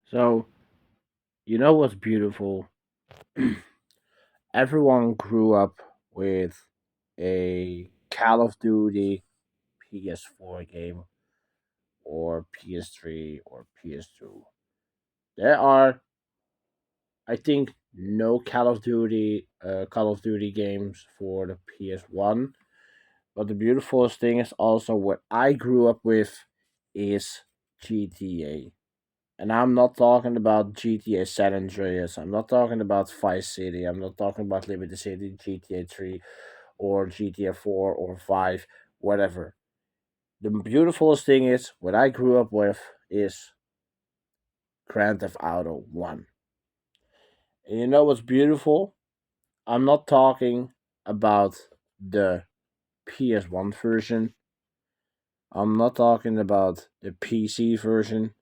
So, you know what's beautiful? Everyone grew up with a Call of Duty PS4 game or PS3 or PS2. There are, I think, no Call of Duty games for the PS1. But the beautifulest thing is also what I grew up with is GTA. And I'm not talking about GTA San Andreas. I'm not talking about Vice City. I'm not talking about Liberty City, GTA 3, or GTA 4 or 5, whatever. The beautifulest thing is what I grew up with is Grand Theft Auto 1. And you know what's beautiful? I'm not talking about the PS1 version. I'm not talking about the PC version.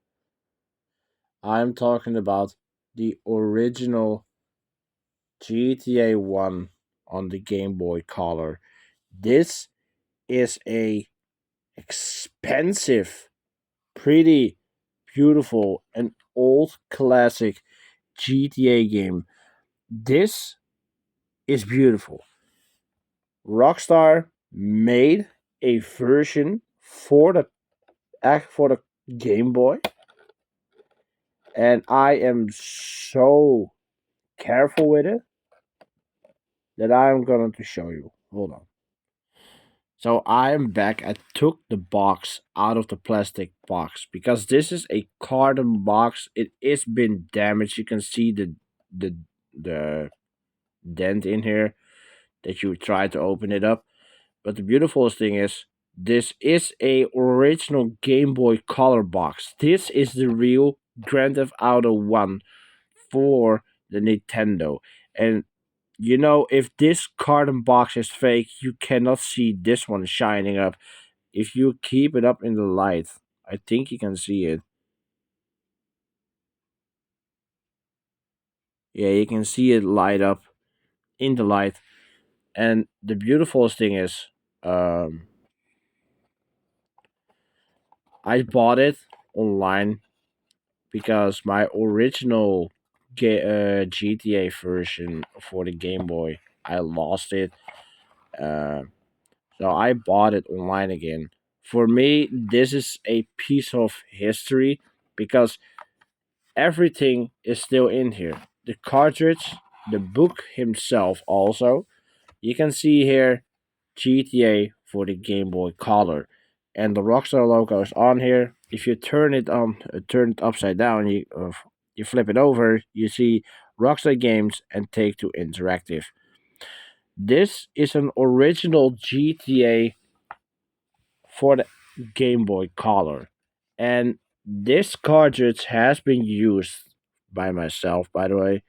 I'm talking about the original GTA 1 on the Game Boy Color. This is a expensive, pretty beautiful and old classic GTA game. This is beautiful. Rockstar made a version for the for the Game Boy, and I am so careful with it that I'm going to show you. Hold on. So I'm back. I took the box out of the plastic box because this is a carton box. It is been damaged. You can see the the dent in here that you try to open it up. But the beautifulest thing is this is a original Game Boy Color box. This is the real Grand Theft Auto 1 for the Nintendo. And you know, if this carton box is fake, you cannot see this one shining up. If you keep it up in the light, I think you can see it. Yeah, you can see it light up in the light. And the beautifulest thing is, um, I bought it online because my original GTA version for the Game Boy, I lost it. Uh, so I bought it online again. For me, this is a piece of history because everything is still in here. The cartridge, the book himself also. You can see here GTA for the Game Boy Color. And the Rockstar logo is on here. If you turn it upside down, you flip it over, you see Rockstar Games and Take Two Interactive. This is an original GTA for the Game Boy Color. And this cartridge has been used by myself, by the way.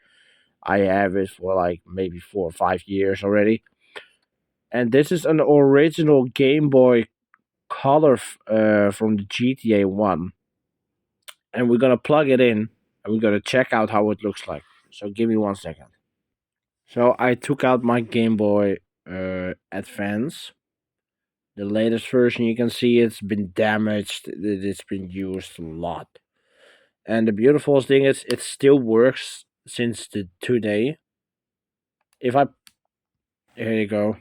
I have it for like maybe 4 or 5 years already. And this is an original Game Boy Color from the GTA 1. And we're going to plug it in and we're going to check out how it looks like. So give me 1 second. So I took out my Game Boy Advance. The latest version, you can see it's been damaged. It's been used a lot. And the beautiful thing is, it still works since the today. If I Here you go.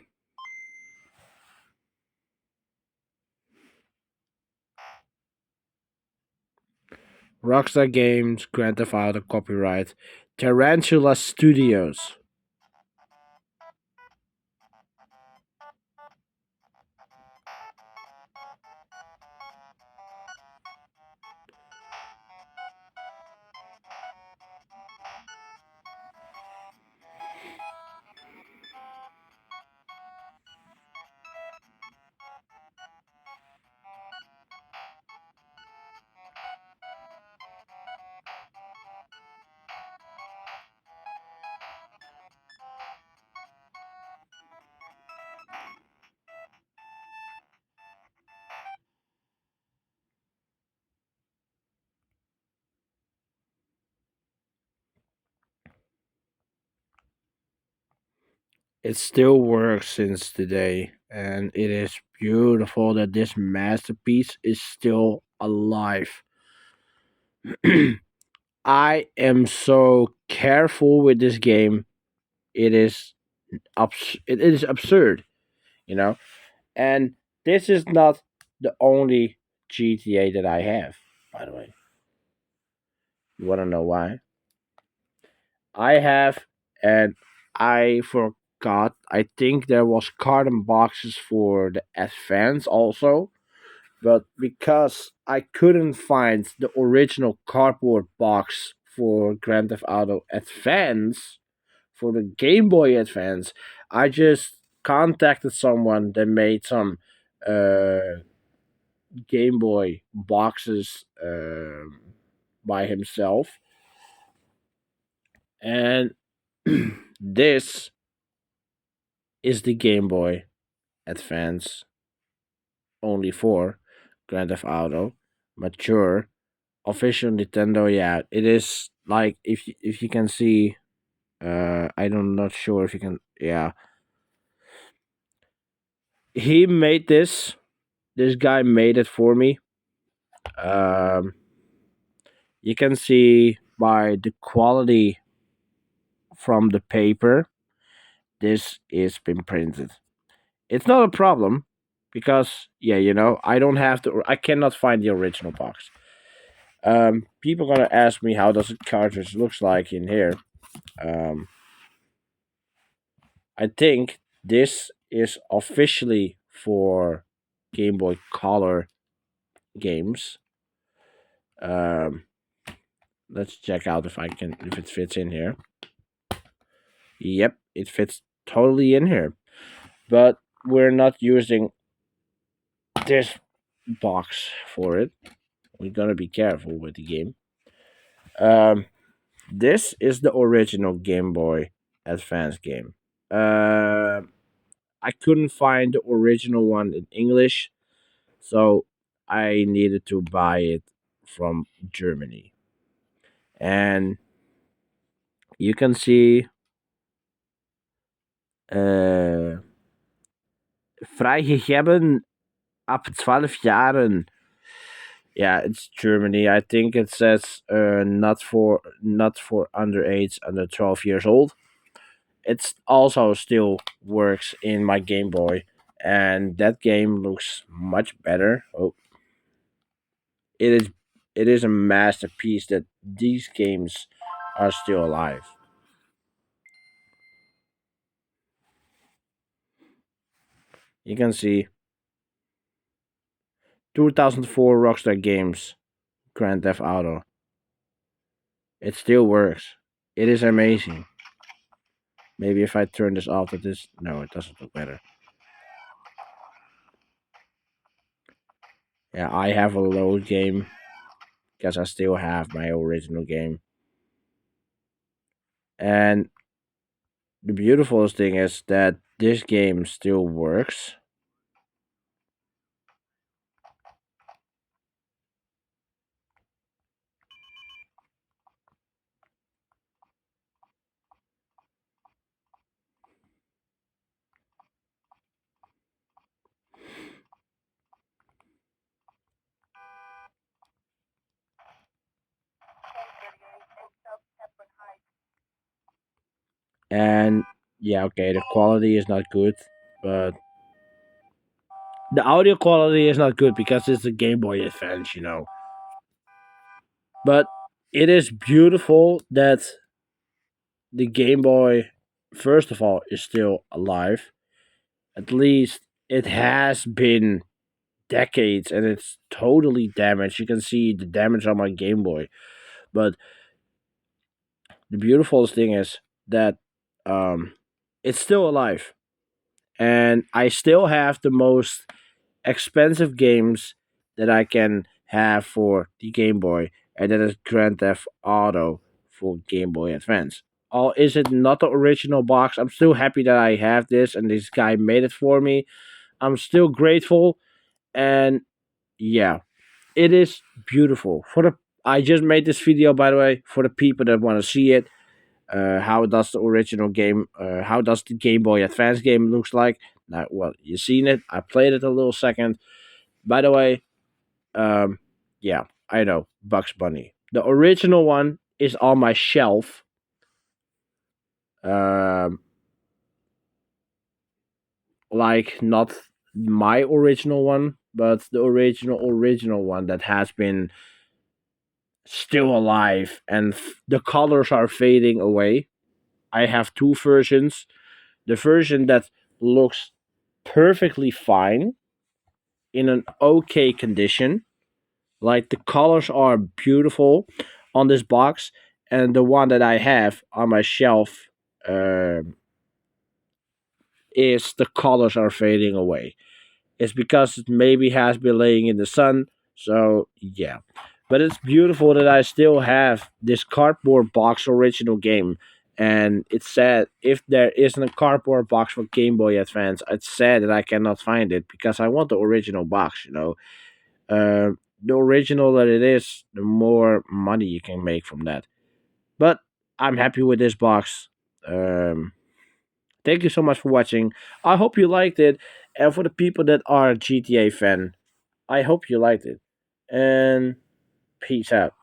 Rockstar Games, Grand Theft Auto copyright, Tarantula Studios. It still works since today, and it is beautiful that this masterpiece is still alive. I am so careful with this game. It is it is absurd, you know. And this is not the only GTA that I have. By the way, you want to know why? I have, and I forgot. I think there was carton boxes for the Advance also, but because I couldn't find the original cardboard box for Grand Theft Auto Advance for the Game Boy Advance, I just contacted someone that made some uh, Game Boy boxes by himself, and this is the Game Boy Advance only for Grand Theft Auto mature official Nintendo. Yeah, it is like if you can see. I'm not sure if you can. Yeah, he made this. This guy made it for me. Um, you can see by the quality from the paper. This is been printed. It's not a problem because yeah, I don't have to. I cannot find the original box. People gonna ask me how does a cartridge looks like in here. Um, I think this is officially for Game Boy Color games. Um, let's check out if it fits in here. Yep, it fits totally in here. But we're not using this box for it. We're gonna be careful with the game. Um, this is the original Game Boy Advance game. Uh, I couldn't find the original one in English, so I needed to buy it from Germany. And you can see vrijgegeven ab 12 jaren. Yeah, it's Germany. I think it says not for underage under 12 years old. It's also still works in my Game Boy, and that game looks much better. Oh, it is it is a masterpiece that these games are still alive. You can see 2004 Rockstar Games Grand Theft Auto. It still works. It is amazing. Maybe if I turn this off, no, it doesn't look better. Yeah, I have a load game because I still have my original game. And the beautiful thing is that this game still works. And yeah, okay, the quality is not good, but the audio quality is not good because it's a Game Boy Advance. But it is beautiful that the Game Boy, first of all, is still alive. At least it has been decades and it's totally damaged. You can see the damage on my Game Boy. But the beautiful thing is that um, it's still alive. And I still have the most expensive games that I can have for the Game Boy, and that is Grand Theft Auto for Game Boy Advance. Oh, is it not the original box? I'm still happy that I have this and this guy made it for me. I'm still grateful, and yeah, it is beautiful. I just made this video, by the way, for the people that want to see it. How does the original game? How does the Game Boy Advance game looks like? Now, well, you seen it. I played it a little second. By the way, yeah, I know Bugs Bunny. The original one is on my shelf. Um, like not my original one, but the original one that has been still alive, and the colors are fading away. I have two versions. The version that looks perfectly fine in an okay condition, like the colors are beautiful on this box, and the one that I have on my shelf um is the colors are fading away. It's because it maybe has been laying in the sun. So yeah, but it's beautiful that I still have this cardboard box original game. And it's sad if there isn't a cardboard box for Game Boy Advance. It's sad that I cannot find it because I want the original box. The original that it is, the more money you can make from that. But I'm happy with this box. Um, Thank you so much for watching. I hope you liked it. And for the people that are GTA fan, I hope you liked it. And peace out.